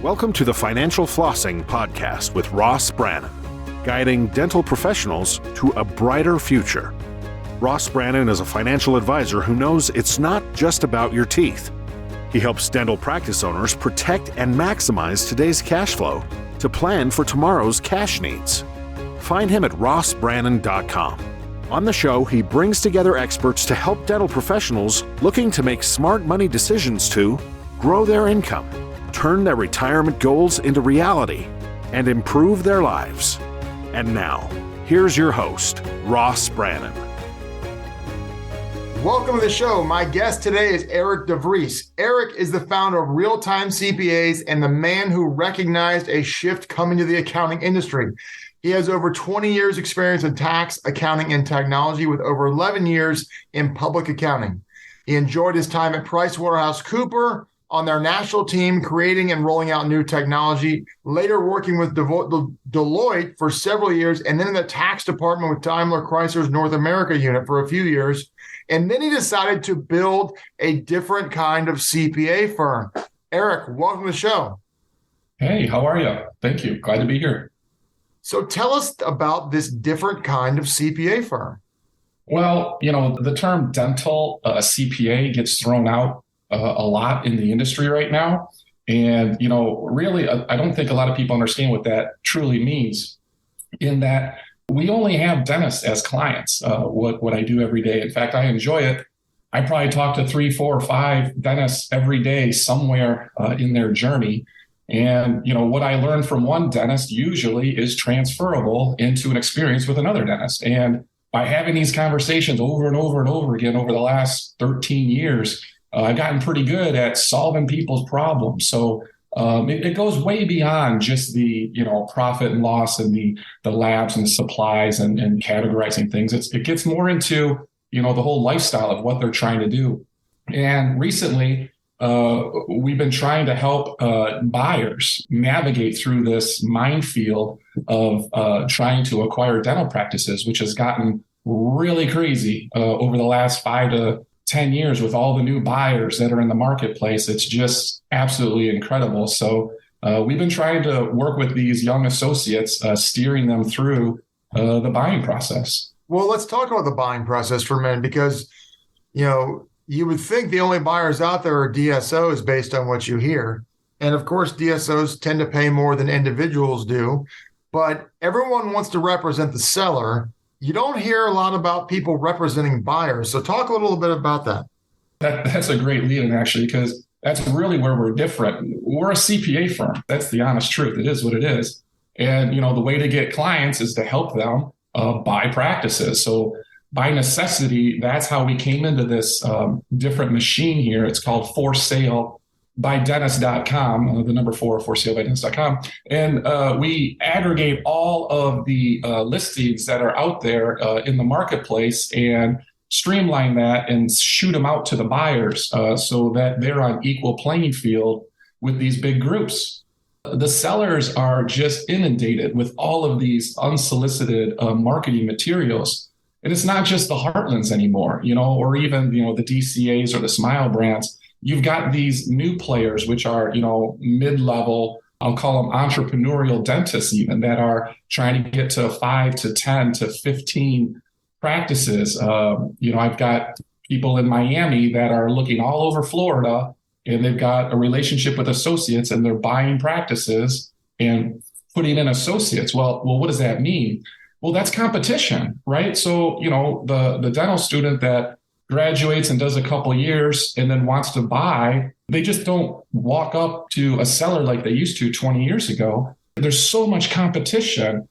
Welcome to the Financial Flossing Podcast with Ross Brannan, guiding dental professionals to a brighter future. Ross Brannan is a financial advisor who knows it's not just about your teeth. He helps dental practice owners protect and maximize today's cash flow to plan for tomorrow's cash needs. Find him at rossbrannan.com. On the show, he brings together experts to help dental professionals looking to make smart money decisions to grow their income, turn their retirement goals into reality, and improve their lives. And now, here's your host, Ross Brannan. Welcome to the show. My guest today is Eric DeVries. Eric is the founder of RealTime CPAs and the man who recognized a shift coming to the accounting industry. He has over 20 years experience in tax, accounting, and technology with over 11 years in public accounting. He enjoyed his time at Pricewaterhouse Coopers on their national team, creating and rolling out new technology, later working with Deloitte for several years, and then in the tax department with DaimlerChrysler's North America unit for a few years. And then he decided to build a different kind of CPA firm. Eric, welcome to the show. Hey, how are you? Thank you. Glad to be here. So tell us about this different kind of CPA firm. Well, the term dental CPA gets thrown out a lot in the industry right now. And, really, I don't think a lot of people understand what that truly means, in that we only have dentists as clients, what I do every day. In fact, I enjoy it. I probably talk to 3, 4, or 5 dentists every day somewhere in their journey. And, what I learned from one dentist usually is transferable into an experience with another dentist. And by having these conversations over and over and over again over the last 13 years, I've gotten pretty good at solving people's problems. So it goes way beyond just the, profit and loss and the labs and the supplies and categorizing things. It gets more into, the whole lifestyle of what they're trying to do. And recently, we've been trying to help buyers navigate through this minefield of trying to acquire dental practices, which has gotten really crazy over the last 5 to 10 years with all the new buyers that are in the marketplace. It's just absolutely incredible. So we've been trying to work with these young associates, steering them through the buying process. Well, let's talk about the buying process for a minute, because, you would think the only buyers out there are DSOs based on what you hear. And of course, DSOs tend to pay more than individuals do, but everyone wants to represent the seller. You don't hear a lot about people representing buyers. So talk a little bit about that. That's a great lead-in, actually, because that's really where we're different. We're a CPA firm. That's the honest truth. It is what it is. And, the way to get clients is to help them buy practices. So by necessity, that's how we came into this different machine here. It's called forsaleBydentist.com, the number 4, forsaleBydentist.com. And we aggregate all of the listings that are out there in the marketplace and streamline that and shoot them out to the buyers so that they're on equal playing field with these big groups. The sellers are just inundated with all of these unsolicited marketing materials. And it's not just the Heartlands anymore, or even, the DCAs or the Smile brands. You've got these new players, which are, mid-level, I'll call them entrepreneurial dentists even, that are trying to get to 5 to 10 to 15 practices. I've got people in Miami that are looking all over Florida, and they've got a relationship with associates, and they're buying practices and putting in associates. Well, what does that mean? Well, that's competition, right? So, the dental student that graduates and does a couple years and then wants to buy, they just don't walk up to a seller like they used to 20 years ago. There's so much competition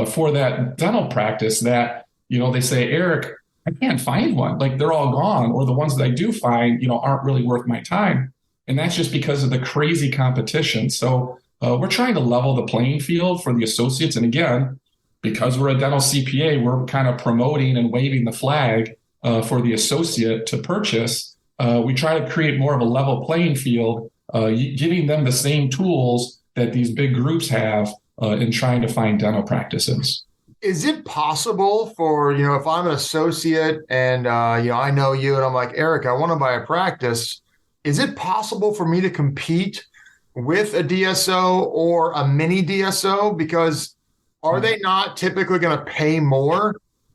for that dental practice that, they say, Eric, I can't find one. Like, they're all gone, or the ones that I do find, aren't really worth my time. And that's just because of the crazy competition. So we're trying to level the playing field for the associates. And again, because we're a dental CPA, we're kind of promoting and waving the flag for the associate to purchase. We try to create more of a level playing field, giving them the same tools that these big groups have in trying to find dental practices. Is it possible for, if I'm an associate and, I know you and I'm like, Eric, I want to buy a practice. Is it possible for me to compete with a DSO or a mini DSO? Because are they not typically going to pay more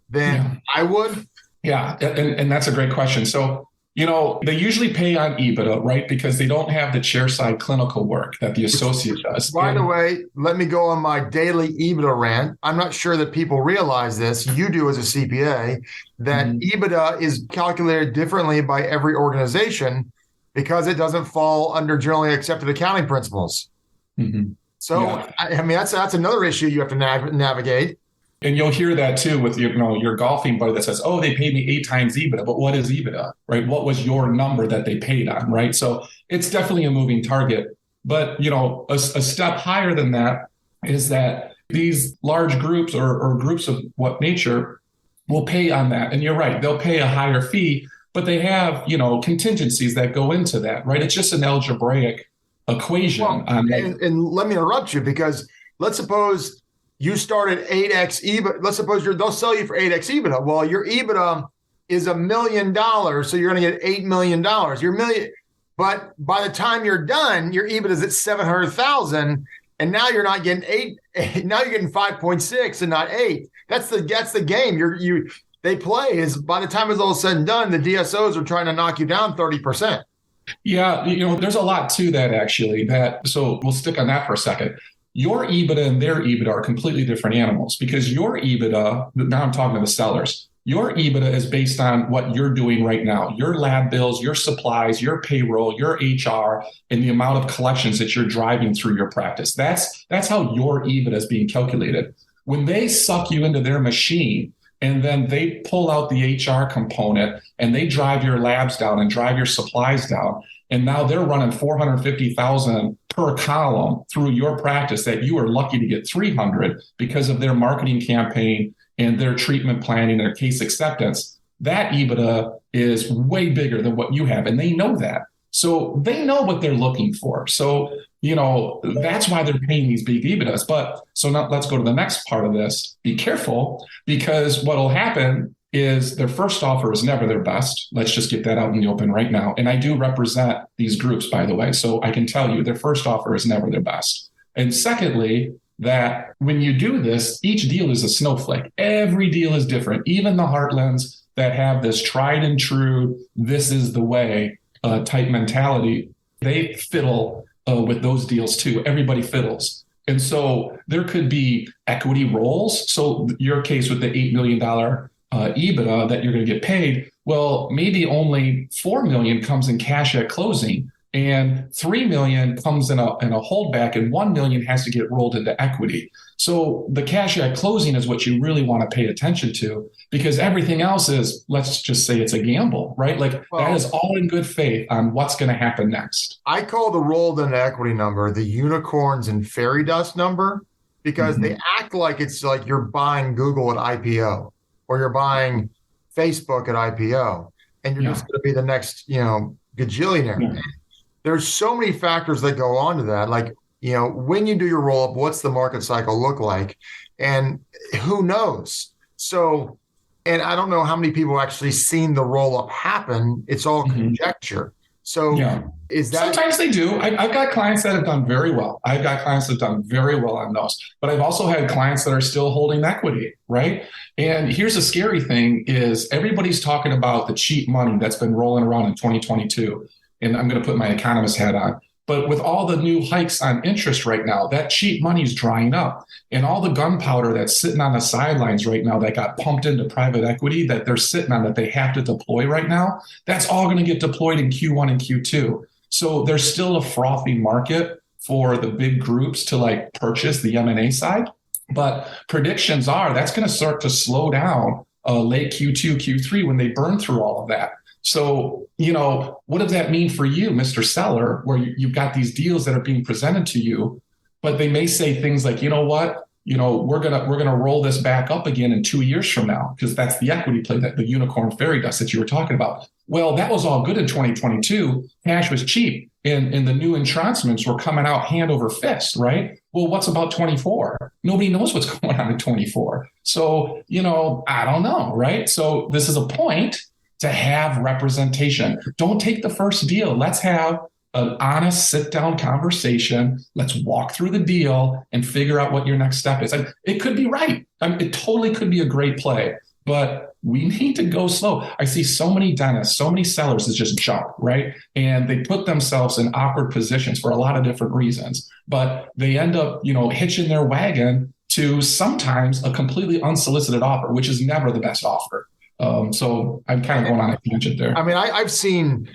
than I would? Yeah, and that's a great question. So, they usually pay on EBITDA, right? Because they don't have the chairside clinical work that the associate does. By the way, let me go on my daily EBITDA rant. I'm not sure that people realize this. You do as a CPA, that EBITDA is calculated differently by every organization because it doesn't fall under generally accepted accounting principles. So, I mean, that's another issue you have to navigate. And you'll hear that too with your golfing buddy that says, "Oh, they paid me 8 times EBITDA." But what is EBITDA, right? What was your number that they paid on, right? So it's definitely a moving target. But a step higher than that is that these large groups or groups of what nature will pay on that. And you're right, they'll pay a higher fee, but they have contingencies that go into that, right? It's just an algebraic equation. And let me interrupt you, because let's suppose you start at 8x EBITDA. Let's suppose they'll sell you for 8x EBITDA. Well, your EBITDA is $1 million, so you're going to get $8 million. But by the time you're done, your EBITDA is at 700,000, and now you're not getting 8. Now you're getting 5.6 and not 8. That's the game. They play is by the time it's all said and done, the DSOs are trying to knock you down 30%. Yeah, there's a lot to that actually. So we'll stick on that for a second. Your EBITDA and their EBITDA are completely different animals, because your EBITDA, now I'm talking to the sellers, your EBITDA is based on what you're doing right now, your lab bills, your supplies, your payroll, your HR, and the amount of collections that you're driving through your practice. That's how your EBITDA is being calculated. When they suck you into their machine and then they pull out the HR component and they drive your labs down and drive your supplies down, and now they're running 450,000 per column through your practice that you are lucky to get 300 because of their marketing campaign and their treatment planning, their case acceptance. That EBITDA is way bigger than what you have, and they know that. So they know what they're looking for. So, that's why they're paying these big EBITDAs. But so now let's go to the next part of this. Be careful, because what will happen is their first offer is never their best. Let's just get that out in the open right now. And I do represent these groups, by the way, so I can tell you their first offer is never their best. And secondly, that when you do this, each deal is a snowflake. Every deal is different. Even the Heartlands that have this tried and true, this is the way type mentality, they fiddle with those deals too. Everybody fiddles. And so there could be equity rolls. So your case with the $8 million EBITDA that you're going to get paid, well, maybe only $4 million comes in cash at closing, and $3 million comes in a holdback, and $1 million has to get rolled into equity. So the cash at closing is what you really want to pay attention to, because everything else is, let's just say it's a gamble, right? That is all in good faith on what's going to happen next. I call the rolled into equity number the unicorns and fairy dust number, because they act like it's like you're buying Google at IPO. Or you're buying Facebook at IPO, and you're just going to be the next, gajillionaire. Yeah. There's so many factors that go on to that. When you do your roll up, what's the market cycle look like? And who knows? So, and I don't know how many people actually seen the roll up happen. It's all conjecture. So is that... Sometimes they do. I've got clients that have done very well. I've got clients that have done very well on those. But I've also had clients that are still holding equity, right? And here's the scary thing is everybody's talking about the cheap money that's been rolling around in 2022. And I'm going to put my economist hat on. But with all the new hikes on interest right now, that cheap money is drying up. And all the gunpowder that's sitting on the sidelines right now that got pumped into private equity that they're sitting on that they have to deploy right now, that's all going to get deployed in Q1 and Q2. So there's still a frothy market for the big groups to purchase the M&A side. But predictions are that's going to start to slow down late Q2, Q3 when they burn through all of that. So, what does that mean for you, Mr. Seller, where you've got these deals that are being presented to you, but they may say things like, we're gonna roll this back up again in 2 years from now, because that's the equity play, that the unicorn fairy dust that you were talking about. Well, that was all good in 2022. Cash was cheap, and the new entrancements were coming out hand over fist, right? Well, what's about 24? Nobody knows what's going on in 24. So, I don't know, right? So this is a point to have representation. Don't take the first deal. Let's have an honest sit-down conversation. Let's walk through the deal and figure out what your next step is. And it could be right. It totally could be a great play, but we need to go slow. I see so many dentists, so many sellers that just jump, right? And they put themselves in awkward positions for a lot of different reasons, but they end up, hitching their wagon to sometimes a completely unsolicited offer, which is never the best offer. So I'm kind of going on a tangent there. I've seen,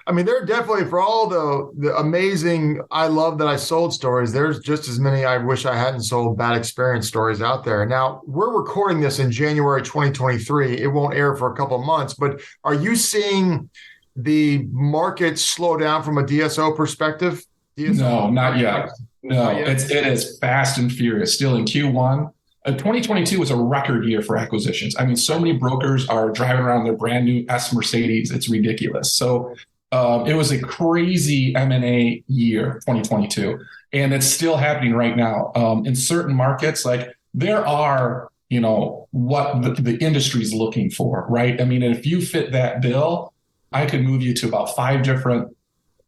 there are definitely, for all the amazing I love that I sold stories, there's just as many I wish I hadn't sold bad experience stories out there. Now, we're recording this in January 2023. It won't air for a couple of months, but are you seeing the market slow down from a DSO perspective? No, not yet. No, it is fast and furious. Still in Q1. 2022 was a record year for acquisitions. So many brokers are driving around their brand new S Mercedes. It's ridiculous. So it was a crazy M&A year, 2022, and it's still happening right now. In certain markets, like there are, what the industry's looking for, right? If you fit that bill, I could move you to about 5 different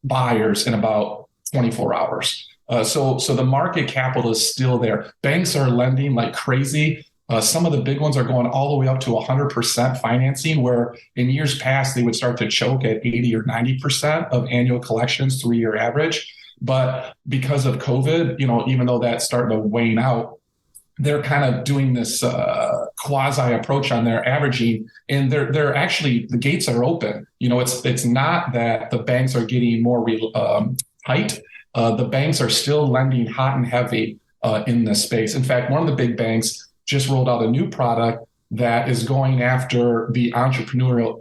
buyers in about 24 hours. So the market capital is still there. Banks are lending like crazy. Some of the big ones are going all the way up to 100% financing, where in years past, they would start to choke at 80 or 90% of annual collections, 3-year average. But because of COVID, even though that's starting to wane out, they're kind of doing this quasi approach on their averaging, and they're actually, the gates are open. It's not that the banks are getting more tight. The banks are still lending hot and heavy in this space. In fact, one of the big banks just rolled out a new product that is going after the entrepreneurial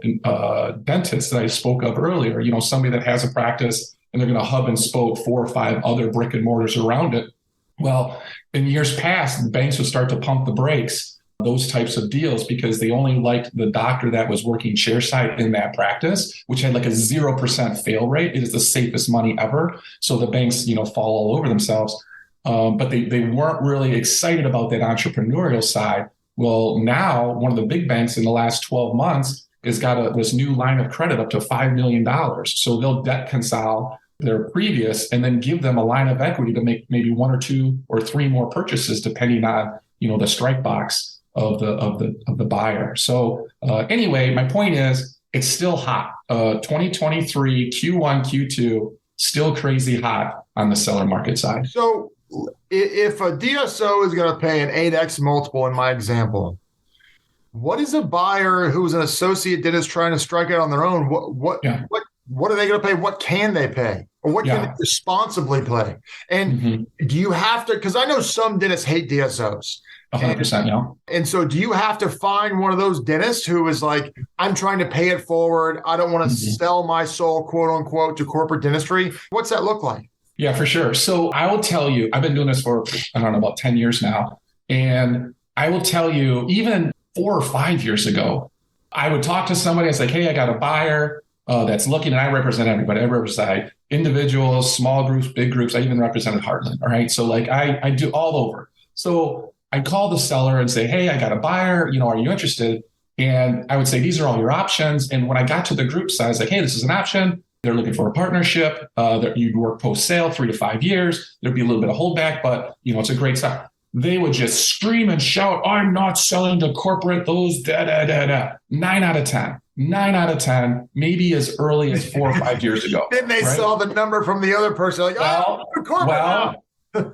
dentist that I spoke of earlier. Somebody that has a practice and they're going to hub and spoke 4 or 5 other brick and mortars around it. Well, in years past, the banks would start to pump the brakes, those types of deals, because they only liked the doctor that was working chairside in that practice, which had like a 0% fail rate. It is the safest money ever. So the banks, fall all over themselves. But they weren't really excited about that entrepreneurial side. Well, now one of the big banks in the last 12 months has got this new line of credit up to $5 million. So they'll debt console their previous and then give them a line of equity to make maybe 1 or 2 or 3 more purchases, depending on, the strike box of the buyer. So anyway, my point is it's still hot. 2023, Q1, Q2, still crazy hot on the seller market side. So if a DSO is going to pay an 8x multiple in my example, what is a buyer who's an associate dentist trying to strike out on their own? What are they going to pay? What can they pay? Or what can they responsibly pay? And do you have to, because I know some dentists hate DSOs. 100%, yeah. And so do you have to find one of those dentists who is like, I'm trying to pay it forward. I don't want to sell my soul, quote unquote, to corporate dentistry. What's that look like? Yeah, for sure. So I will tell you, I've been doing this for, about 10 years now. And I will tell you, even 4 or 5 years ago, I would talk to somebody. I was like, hey, I got a buyer that's looking, and I represent everybody. I represent individuals, small groups, big groups. I even represented Heartland. All right. So like I do all over. So I call the seller and say, hey, I got a buyer, are you interested? And I would say, these are all your options. And when I got to the group size, like, hey, this is an option. They're looking for a partnership. You'd work post-sale 3 to 5 years. There'd be a little bit of holdback, but it's a great sign. They would just scream and shout, I'm not selling to corporate, those 9 out of 10. 9 out of 10, maybe as early as 4 or 5 years ago. Then they saw the number from the other person, like, corporate.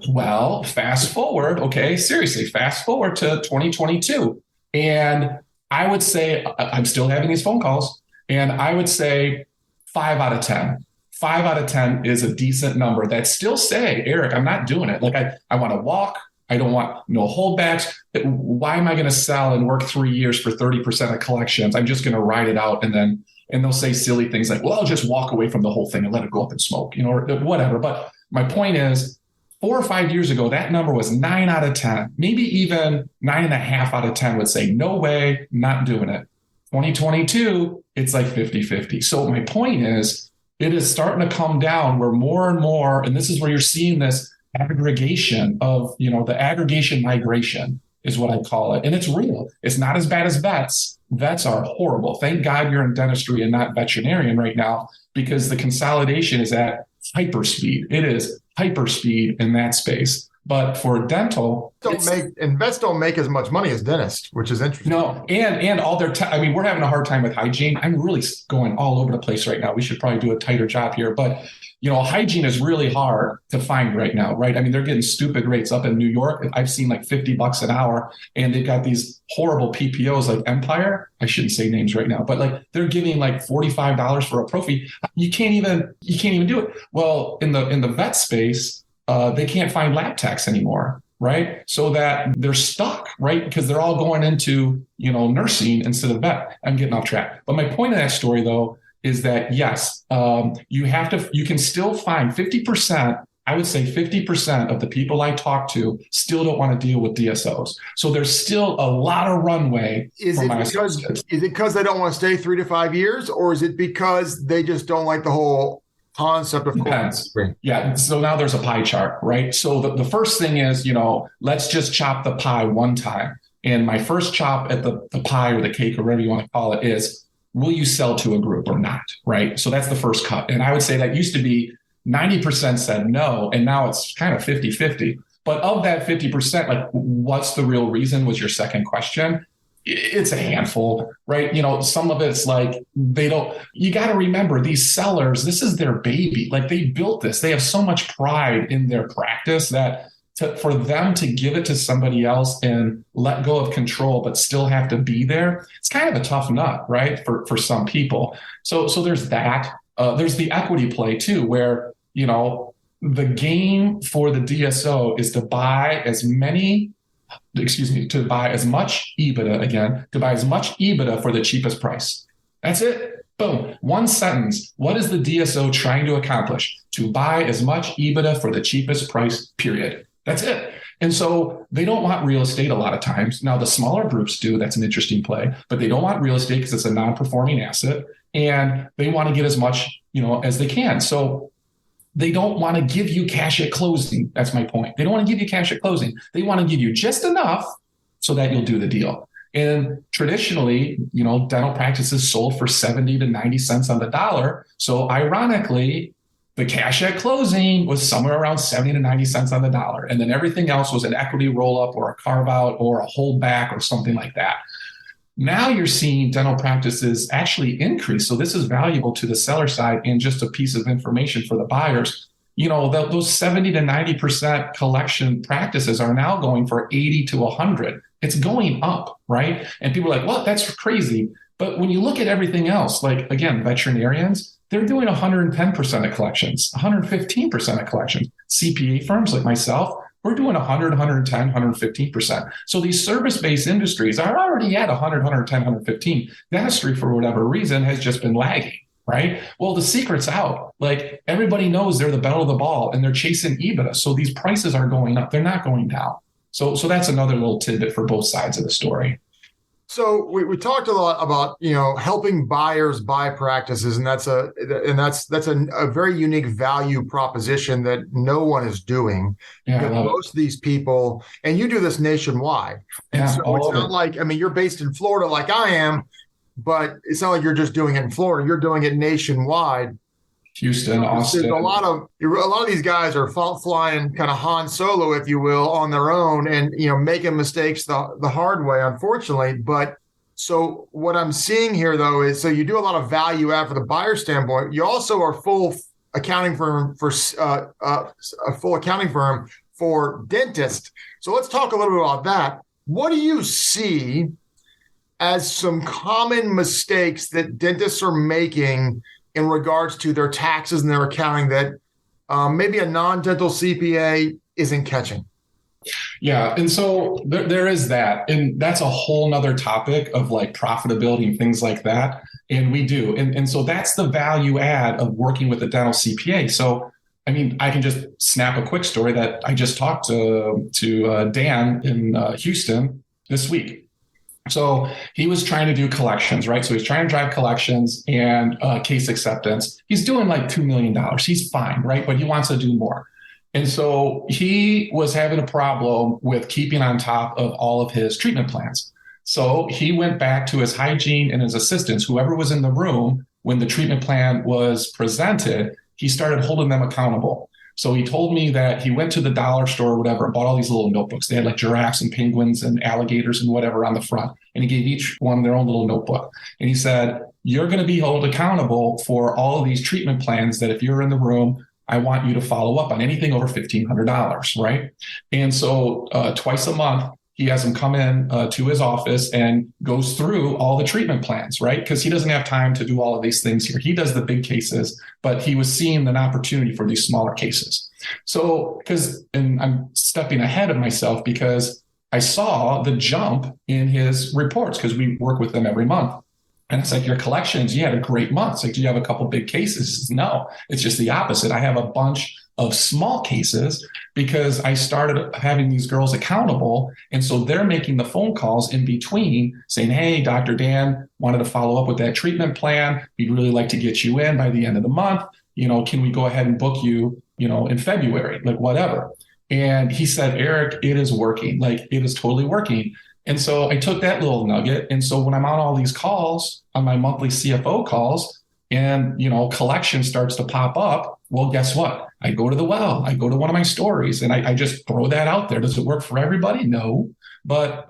Well, fast forward. Okay, seriously, fast forward to 2022. And I would say, I'm still having these phone calls, and I would say 5 out of 10. 5 out of 10 is a decent number that still say, Eric, I'm not doing it. Like I want to walk. I don't want no holdbacks. Why am I going to sell and work 3 years for 30% of collections? I'm just going to ride it out. And they'll say silly things like, well, I'll just walk away from the whole thing and let it go up in smoke, or whatever. But my point is, 4 or 5 years ago, that number was 9 out of 10, maybe even 9.5 out of 10 would say, no way, not doing it. 2022, it's like 50-50. So my point is, it is starting to come down where more and more, and this is where you're seeing this aggregation of, the aggregation migration is what I call it. And it's real. It's not as bad as vets. Vets are horrible. Thank God you're in dentistry and not veterinarian right now, because the consolidation is at hyper speed. It is hyper speed in that space. But for dental, vets don't make as much money as dentists, which is interesting. No, and all their we're having a hard time with hygiene. I'm really going all over the place right now. We should probably do a tighter job here. But, hygiene is really hard to find right now, right? I mean, they're getting stupid rates up in New York. I've seen like $50 an hour, and they've got these horrible PPOs like Empire. I shouldn't say names right now, but like they're giving like $45 for a prophy. You can't even do it. Well, in the vet space, they can't find lab techs anymore, right? So that they're stuck, right? Because they're all going into, nursing instead of vet. I'm getting off track. But my point of that story, though, is that, yes, you can still find 50%, I would say 50% of the people I talk to still don't want to deal with DSOs. So there's still a lot of runway. Is it because they don't want to stay 3 to 5 years, or is it because they just don't like the whole concept of depends? Yeah. So now there's a pie chart, right? So the first thing is, let's just chop the pie one time. And my first chop at the pie or the cake or whatever you want to call it is, will you sell to a group or not? Right. So that's the first cut. And I would say that used to be 90% said no. And now it's kind of 50-50. But of that 50%, like what's the real reason was your second question. It's a handful, right? Some of it's like you got to remember these sellers, this is their baby. Like they built this. They have so much pride in their practice that for them to give it to somebody else and let go of control, but still have to be there, it's kind of a tough nut, right? For some people. So there's that. There's the equity play too, where, the game for the DSO is to buy as much EBITDA for the cheapest price. That's it. Boom. One sentence. What is the DSO trying to accomplish? To buy as much EBITDA for the cheapest price, period. That's it. And so they don't want real estate a lot of times. Now, the smaller groups do. That's an interesting play. But they don't want real estate because it's a non-performing asset. And they want to get as much, as they can. So they don't want to give you cash at closing. That's my point. They don't want to give you cash at closing. They want to give you just enough so that you'll do the deal. And traditionally, dental practices sold for 70 to 90 cents on the dollar. So ironically, the cash at closing was somewhere around 70 to 90 cents on the dollar. And then everything else was an equity roll-up or a carve-out or a holdback or something like that. Now you're seeing dental practices actually increase. So this is valuable to the seller side and just a piece of information for the buyers. Those 70 to 90% collection practices are now going for 80 to 100. It's going up, right? And people are like, well, that's crazy. But when you look at everything else, like, again, veterinarians, they're doing 110% of collections, 115% of collections. CPA firms like myself, we're doing 100, 110, 115%. So these service-based industries are already at 100, 110, 115. Dentistry, for whatever reason, has just been lagging, right? Well, the secret's out. Like everybody knows they're the belle of the ball and they're chasing EBITDA. So these prices are going up. They're not going down. So that's another little tidbit for both sides of the story. So we talked a lot about, helping buyers buy practices, and that's a very unique value proposition that no one is doing. Yeah, most of these people, and you do this nationwide. And so it's not like, you're based in Florida like I am, but it's not like you're just doing it in Florida. You're doing it nationwide. Houston, Austin. A lot of these guys are flying kind of Han Solo, if you will, on their own, and making mistakes the hard way, unfortunately. But so what I'm seeing here, though, is so you do a lot of value add for the buyer standpoint. You also are a full accounting firm for dentists. So let's talk a little bit about that. What do you see as some common mistakes that dentists are making in regards to their taxes and their accounting that maybe a non-dental CPA isn't catching? Yeah. And so there is that. And that's a whole nother topic of like profitability and things like that. And we do. And so that's the value add of working with a dental CPA. So, I can just snap a quick story that I just talked to Dan in Houston this week. So he was trying to do collections, right? So he's trying to drive collections and case acceptance. He's doing like $2 million. He's fine, right? But he wants to do more. And so he was having a problem with keeping on top of all of his treatment plans. So he went back to his hygiene and his assistants, whoever was in the room when the treatment plan was presented. he started holding them accountable. So he told me that he went to the dollar store or whatever and bought all these little notebooks. They had like giraffes and penguins and alligators and whatever on the front. And he gave each one their own little notebook. And he said, you're going to be held accountable for all of these treatment plans that if you're in the room, I want you to follow up on anything over $1,500, right? And so twice a month, he has them come in to his office and goes through all the treatment plans, right? Because he doesn't have time to do all of these things here. He does the big cases, but he was seeing an opportunity for these smaller cases. So, and I'm stepping ahead of myself because I saw the jump in his reports because we work with them every month. And it's like, your collections, you had a great month. It's like, do you have a couple big cases? No, it's just the opposite. I have a bunch of small cases because I started having these girls accountable. And so they're making the phone calls in between saying, hey, Dr. Dan wanted to follow up with that treatment plan. We'd really like to get you in by the end of the month. Can we go ahead and book you, in February, like whatever. And he said, Eric, it is working. Like, it is totally working. And so I took that little nugget. And so when I'm on all these calls, on my monthly CFO calls, and, collection starts to pop up, well, guess what? I go to the well, I go to one of my stories, and I just throw that out there. Does it work for everybody? No. But,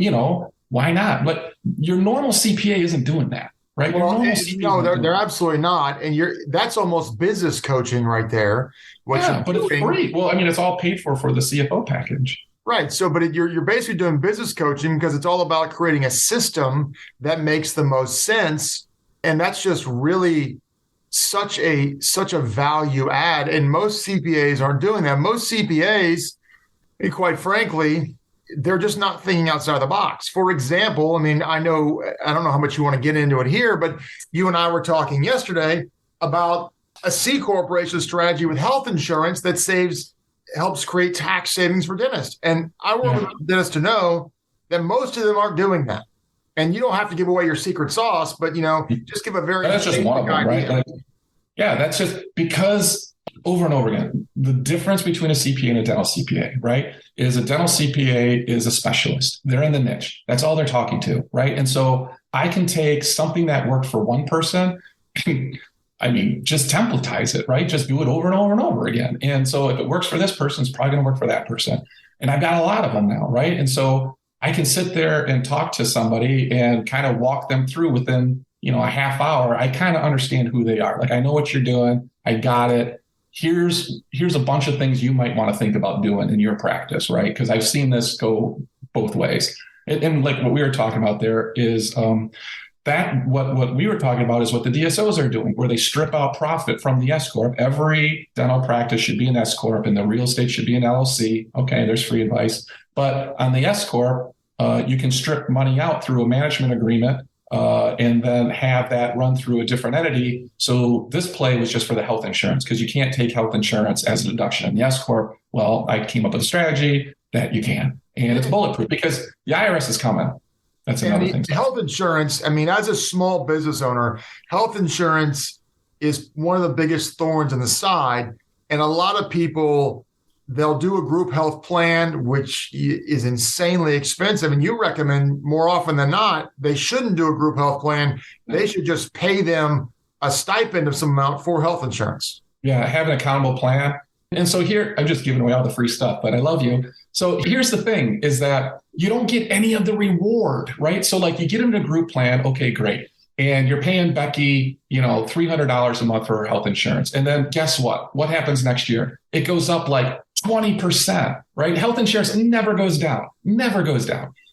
why not? But your normal CPA isn't doing that, right? Well, no, they're absolutely not. And that's almost business coaching right there. But it's free. Well, it's all paid for the CFO package. Right. So, but you're basically doing business coaching because it's all about creating a system that makes the most sense. And that's just really such a value add. And most CPAs aren't doing that. Most CPAs, quite frankly, they're just not thinking outside the box. For example, I don't know how much you want to get into it here, but you and I were talking yesterday about a C corporation strategy with health insurance that helps create tax savings for dentists. And I work with dentists to know that most of them aren't doing that. And you don't have to give away your secret sauce, but just give a very that's just one of them, idea. Right? That's just because over and over again, the difference between a CPA and a dental CPA, right, is a dental CPA is a specialist. They're in the niche. That's all they're talking to, right? And so I can take something that worked for one person, just templatize it, right? Just do it over and over and over again. And so if it works for this person, it's probably going to work for that person. And I've got a lot of them now, right? And so I can sit there and talk to somebody and kind of walk them through within, a half hour. I kind of understand who they are. Like, I know what you're doing. I got it. Here's a bunch of things you might want to think about doing in your practice, right? Because I've seen this go both ways. And like what we were talking about there is what we were talking about is what the DSOs are doing, where they strip out profit from the S Corp. Every dental practice should be an S Corp and the real estate should be an LLC. Okay, there's free advice. But on the S Corp, you can strip money out through a management agreement and then have that run through a different entity. So this play was just for the health insurance because you can't take health insurance as a deduction in the S Corp. Well, I came up with a strategy that you can. And it's bulletproof because the IRS is coming. That's another thing. Health insurance, as a small business owner, health insurance is one of the biggest thorns in the side. And a lot of people, they'll do a group health plan, which is insanely expensive. And you recommend more often than not, they shouldn't do a group health plan. They should just pay them a stipend of some amount for health insurance. Yeah, have an accountable plan. And so here, I'm just giving away all the free stuff, but I love you. So here's the thing is that you don't get any of the reward, right? So like you get into a group plan, okay, great. And you're paying Becky, $300 a month for her health insurance. And then guess what? What happens next year? It goes up like 20%, right? Health insurance never goes down.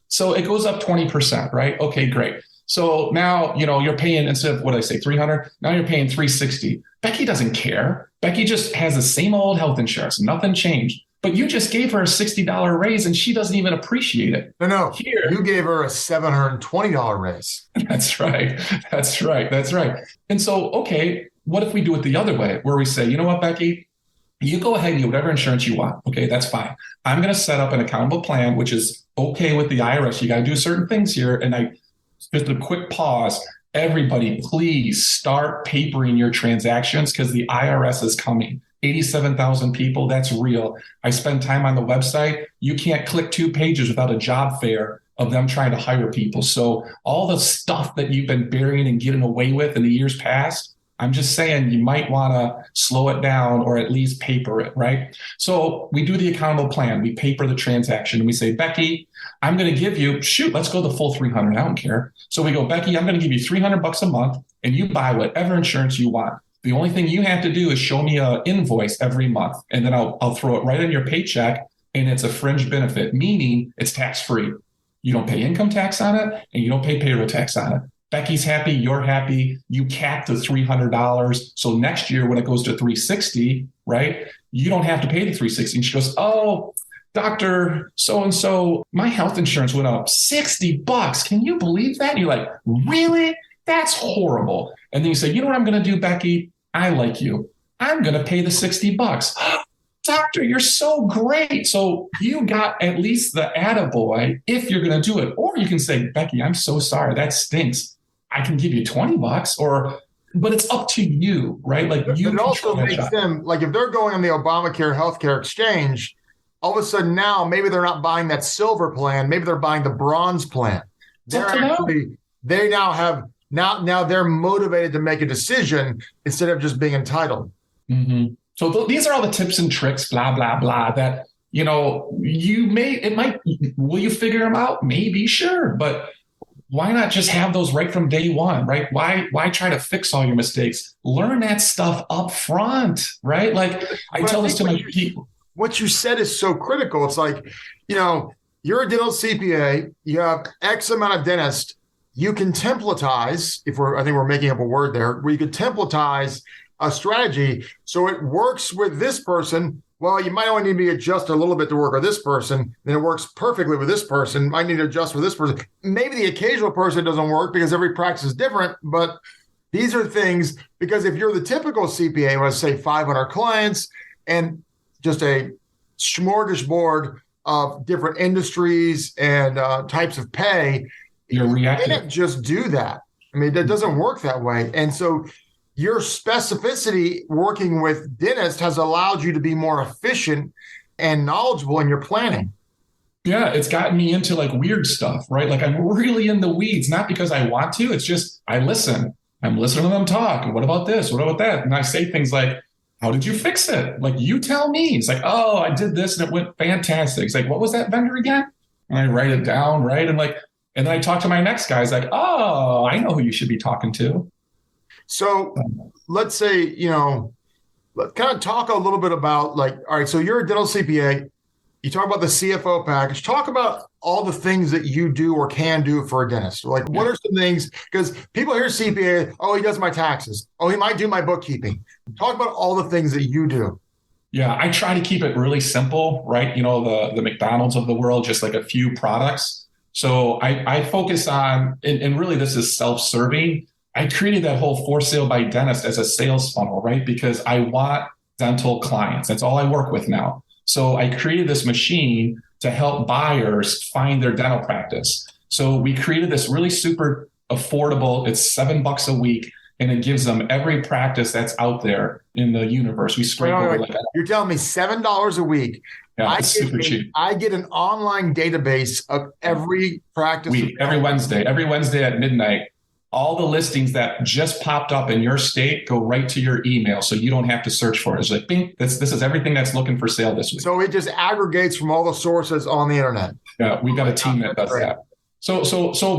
So it goes up 20%, right? Okay, great. So now, you're paying, instead of what I say, 300, now you're paying 360. Becky doesn't care. Becky just has the same old health insurance. Nothing changed. But you just gave her a $60 raise and she doesn't even appreciate it. No. Here, you gave her a $720 raise. That's right. And so, okay, what if we do it the other way where we say, you know what, Becky, you go ahead and get whatever insurance you want. Okay, that's fine. I'm going to set up an accountable plan, which is okay with the IRS. You got to do certain things here. And just a quick pause. Everybody, please start papering your transactions because the IRS is coming. 87,000 people, that's real. I spend time on the website. You can't click 2 pages without a job fair of them trying to hire people. So all the stuff that you've been burying and getting away with in the years past, I'm just saying you might want to slow it down or at least paper it, right? So we do the accountable plan. We paper the transaction. We say, Becky, I'm going to give you, let's go the full 300. I don't care. So we go, Becky, I'm going to give you $300 a month and you buy whatever insurance you want. The only thing you have to do is show me an invoice every month, and then I'll throw it right in your paycheck, and it's a fringe benefit, meaning it's tax-free. You don't pay income tax on it, and you don't pay payroll tax on it. Becky's happy, you're happy, you cap the $300. So next year when it goes to $360, right, you don't have to pay the $360. And she goes, oh, Dr. So-and-so, my health insurance went up $60. Can you believe that? And you're like, really? That's horrible. And then you say, you know what I'm going to do, Becky? I like you. I'm going to pay the $60. Doctor, you're so great. So you got at least the attaboy if you're going to do it. Or you can say, Becky, I'm so sorry. That stinks. I can give you $20 but it's up to you, right? Like you. It also makes them, like if they're going on the Obamacare healthcare exchange, all of a sudden now maybe they're not buying that silver plan. Maybe they're buying the bronze plan. They now have, now they're motivated to make a decision instead of just being entitled. Mm-hmm. So these are all the tips and tricks, blah, blah, blah, that, will you figure them out? Maybe, sure. But why not just have those right from day one, right? Why try to fix all your mistakes? Learn that stuff up front, right? Like I tell this to my people. What you said is so critical. It's like, you're a dental CPA, you have X amount of dentists, you can templatize, I think we're making up a word there, where you could templatize a strategy so it works with this person. Well, you might only need to adjust a little bit to work with this person. Then it works perfectly with this person. Might need to adjust with this person. Maybe the occasional person doesn't work because every practice is different. But these are things, because if you're the typical CPA, let's say 500 clients and just a smorgasbord of different industries and types of pay, you can't just do that. I mean, that doesn't work that way. And so your specificity working with dentists has allowed you to be more efficient and knowledgeable in your planning. Yeah, it's gotten me into like weird stuff, right? Like I'm really in the weeds, not because I want to. It's just I listen. I'm listening to them talk. And what about this? What about that? And I say things like, how did you fix it? Like, you tell me. It's like, oh, I did this and it went fantastic. It's like, what was that vendor again? And I write it down, right? And then I talk to my next guy. He's like, oh, I know who you should be talking to. So let's say, let's kind of talk a little bit about all right, so you're a dental CPA. You talk about the CFO package. Talk about all the things that you do or can do for a dentist. Like, what are some things? Because people hear CPA, oh, he does my taxes. Oh, he might do my bookkeeping. Talk about all the things that you do. Yeah, I try to keep it really simple, right? The McDonald's of the world, just like a few products. So I focus on, and really this is self-serving. I created that whole for sale by dentist as a sales funnel, right? Because I want dental clients. That's all I work with now. So I created this machine to help buyers find their dental practice. So we created this really super affordable, it's $7 a week, and it gives them every practice that's out there in the universe. We scrape over like that. You're telling me $7 a week. Yeah, it's super cheap. I get an online database of every practice. Every Wednesday at midnight. All the listings that just popped up in your state go right to your email, so you don't have to search for it. It's like, bing, this is everything that's looking for sale this week. So it just aggregates from all the sources on the internet. Yeah, we got a team that does that.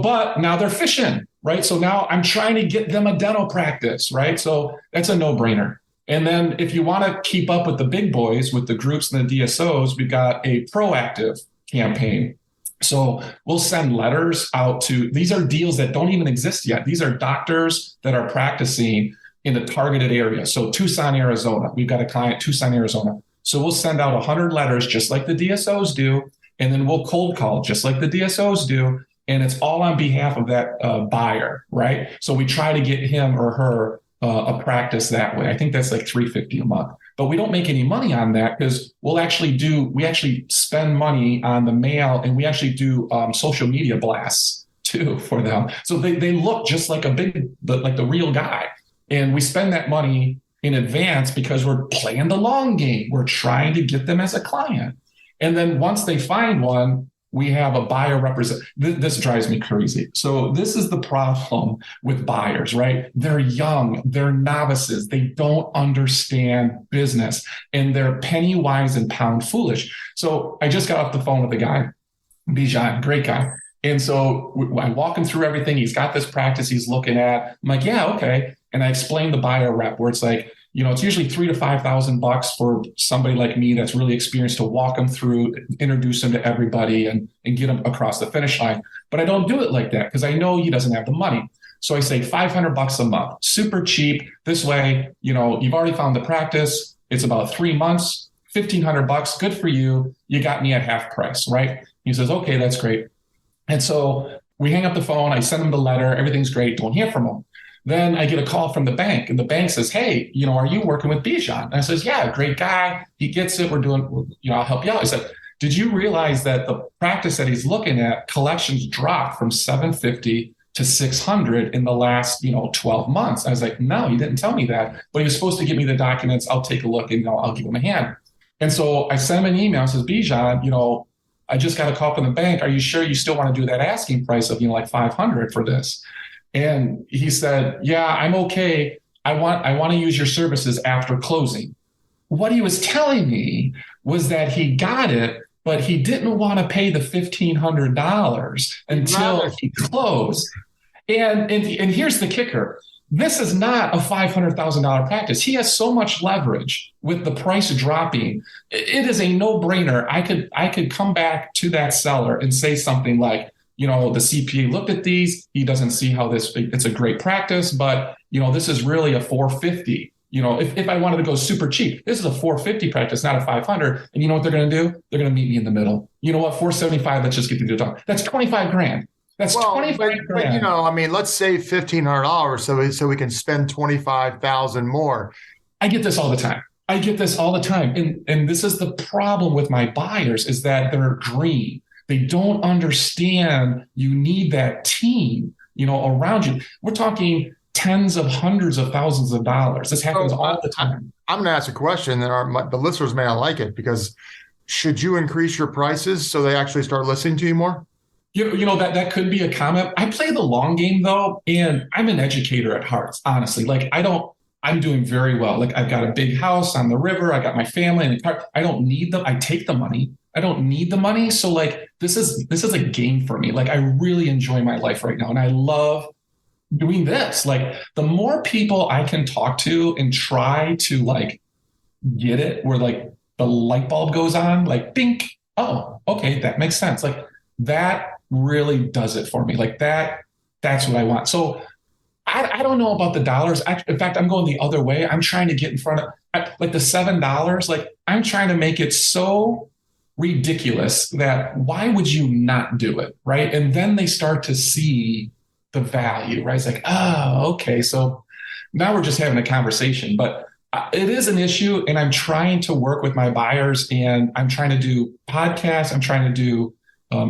But now they're fishing, right? So now I'm trying to get them a dental practice, right? So that's a no-brainer. And then if you want to keep up with the big boys, with the groups and the DSOs, we've got a proactive campaign. So we'll send letters out to, these are deals that don't even exist yet. These are doctors that are practicing in a targeted area. So Tucson, Arizona, we've got a client, Tucson, Arizona. So we'll send out 100 letters just like the DSOs do. And then we'll cold call just like the DSOs do. And it's all on behalf of that buyer, right? So we try to get him or her a practice that way. I think that's like $350 a month. But we don't make any money on that because we actually spend money on the mail, and we actually do social media blasts too for them. So they look just like the real guy. And we spend that money in advance because we're playing the long game. We're trying to get them as a client. And then once they find one, we have a buyer represent. This drives me crazy. So this is the problem with buyers, right? They're young, they're novices, they don't understand business, and they're penny wise and pound foolish. So I just got off the phone with a guy, Bijan, great guy. And so I walk him through everything. He's got this practice he's looking at. I'm like, yeah, okay. And I explained the buyer rep where it's like, it's usually $3,000 to $5,000 for somebody like me that's really experienced to walk them through, introduce them to everybody and get them across the finish line. But I don't do it like that because I know he doesn't have the money. So I say $500 a month, super cheap. This way, you've already found the practice. It's about 3 months, $1,500. Good for you. You got me at half price, right? He says, okay, that's great. And so we hang up the phone. I send him the letter. Everything's great. Don't hear from him. Then I get a call from the bank, and the bank says, hey, are you working with Bijan? And I says, yeah, great guy. He gets it. We're doing, I'll help you out. I said, did you realize that the practice that he's looking at, collections dropped from 750 to 600 in the last, 12 months? I was like, no, you didn't tell me that. But he was supposed to give me the documents. I'll take a look and I'll give him a hand. And so I sent him an email. Says, Bijan, I just got a call from the bank. Are you sure you still want to do that asking price of, like 500 for this? And he said, yeah, I'm okay. I want to use your services after closing. What he was telling me was that he got it, but he didn't want to pay the $1,500 until he closed. And here's the kicker. This is not a $500,000 practice. He has so much leverage with the price dropping. It is a no-brainer. I could come back to that seller and say something like, the CPA looked at these. He doesn't see how it's a great practice, but, this is really a 450. If I wanted to go super cheap, this is a 450 practice, not a 500. And you know what they're going to do? They're going to meet me in the middle. You know what? 475, let's just get the deal done. That's 25 grand. That's 25 grand. But, let's save $1,500 so we can spend 25,000 more. I get this all the time. And this is the problem with my buyers is that they're green. They don't understand you need that team, around you. We're talking tens of hundreds of thousands of dollars. This happens all the time. I'm going to ask a question that the listeners may not like it because should you increase your prices so they actually start listening to you more? That could be a comment. I play the long game though, and I'm an educator at heart, honestly. I'm doing very well. I've got a big house on the river. I got my family in the car. I don't need them. I take the money. I don't need the money. So this is a game for me. I really enjoy my life right now. And I love doing this. The more people I can talk to and try to get it where the light bulb goes on, bink. Oh, okay. That makes sense. That really does it for me. That's what I want. So I don't know about the dollars. In fact, I'm going the other way. I'm trying to get in front of the $7. I'm trying to make it so ridiculous that why would you not do it? Right. And then they start to see the value, right? It's oh, okay. So now we're just having a conversation, but it is an issue. And I'm trying to work with my buyers and I'm trying to do podcasts. I'm trying to do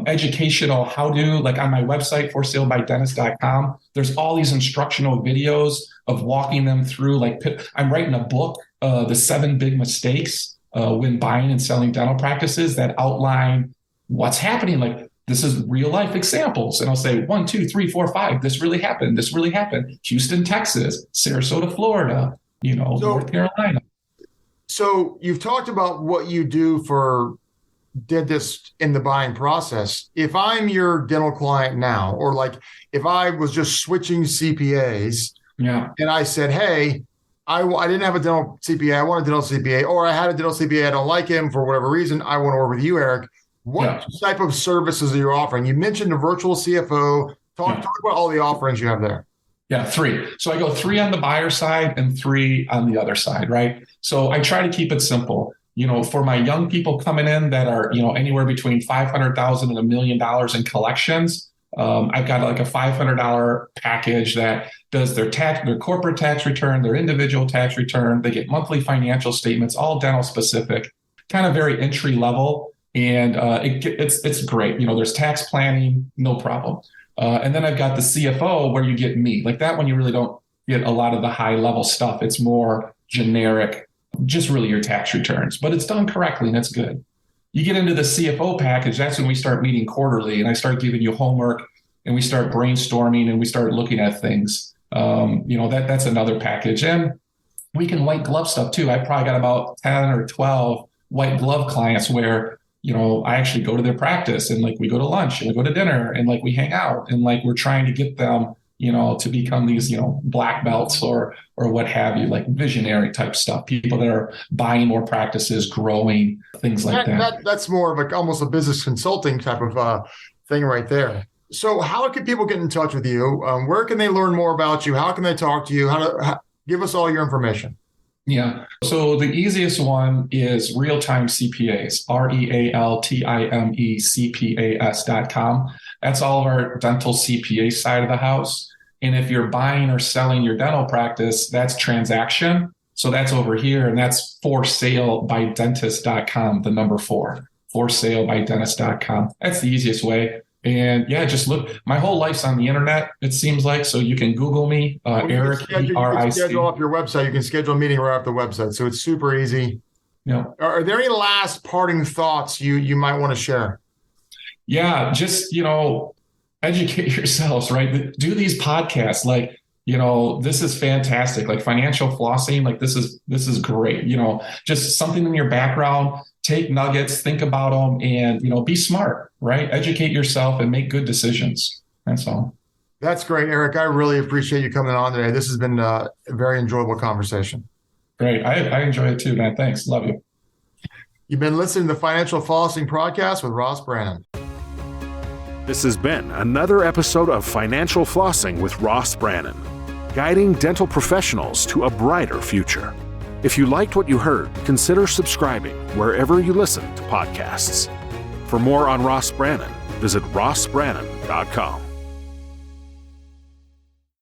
educational how-to, on my website, forsalebydentist.com. There's all these instructional videos of walking them through. I'm writing a book, The 7 Big Mistakes when buying and selling dental practices that outline what's happening. This is real life examples. And I'll say 1, 2, 3, 4, 5. This really happened. This really happened. Houston, Texas, Sarasota, Florida, North Carolina. So you've talked about what you do for dentists in the buying process. If I'm your dental client now, or if I was just switching CPAs, and I said, hey, I didn't have a dental CPA, I want a dental CPA, or I had a dental CPA, I don't like him for whatever reason, I want to work with you, Eric. What type of services are you offering? You mentioned a virtual CFO. Talk about all the offerings you have there. Yeah, 3. So I go 3 on the buyer side and 3 on the other side, right? So I try to keep it simple. For my young people coming in that are, anywhere between $500,000 and $1 million in collections, I've got a $500 package that does their corporate tax return, their individual tax return. They get monthly financial statements, all dental specific, kind of very entry level. And it's great. There's tax planning, no problem. And then I've got the CFO where you get me. That one, you really don't get a lot of the high level stuff. It's more generic, just really your tax returns, but it's done correctly and it's good. you get into the CFO package, that's when we start meeting quarterly and I start giving you homework and we start brainstorming and we start looking at things. That's another package. And we can white glove stuff too. I probably got about 10 or 12 white glove clients where, I actually go to their practice and like we go to lunch and we go to dinner and like we hang out and like we're trying to get them, to become these, black belts or what have you, like visionary type stuff, people that are buying more practices, growing, things like that. That's more of almost a business consulting type of thing right there. So how can people get in touch with you? Where can they learn more about you? How can they talk to you? Give us all your information. Yeah. So the easiest one is RealTime CPAs, RealTime CPAs.com. That's all of our dental CPA side of the house. And if you're buying or selling your dental practice, that's transaction. So that's over here. And that's forsalebydentist.com, the number 4, forsalebydentist.com. That's the easiest way. And yeah, just look, my whole life's on the internet, it seems like. So you can Google me, Eric, You can schedule off your website. You can schedule a meeting right off the website. So it's super easy. Yeah. Are there any last parting thoughts you might want to share? Yeah, just, educate yourselves, right? Do these podcasts. Like, this is fantastic. Like financial flossing, like this is great. Just something in your background, take nuggets, think about them, and, be smart, right? Educate yourself and make good decisions. That's all. That's great, Eric. I really appreciate you coming on today. This has been a very enjoyable conversation. Great. I enjoy it too, man. Thanks. Love you. You've been listening to the Financial Flossing Podcast with Ross Brannan. This has been another episode of Financial Flossing with Ross Brannan, guiding dental professionals to a brighter future. If you liked what you heard, consider subscribing wherever you listen to podcasts. For more on Ross Brannan, visit rossbrannan.com.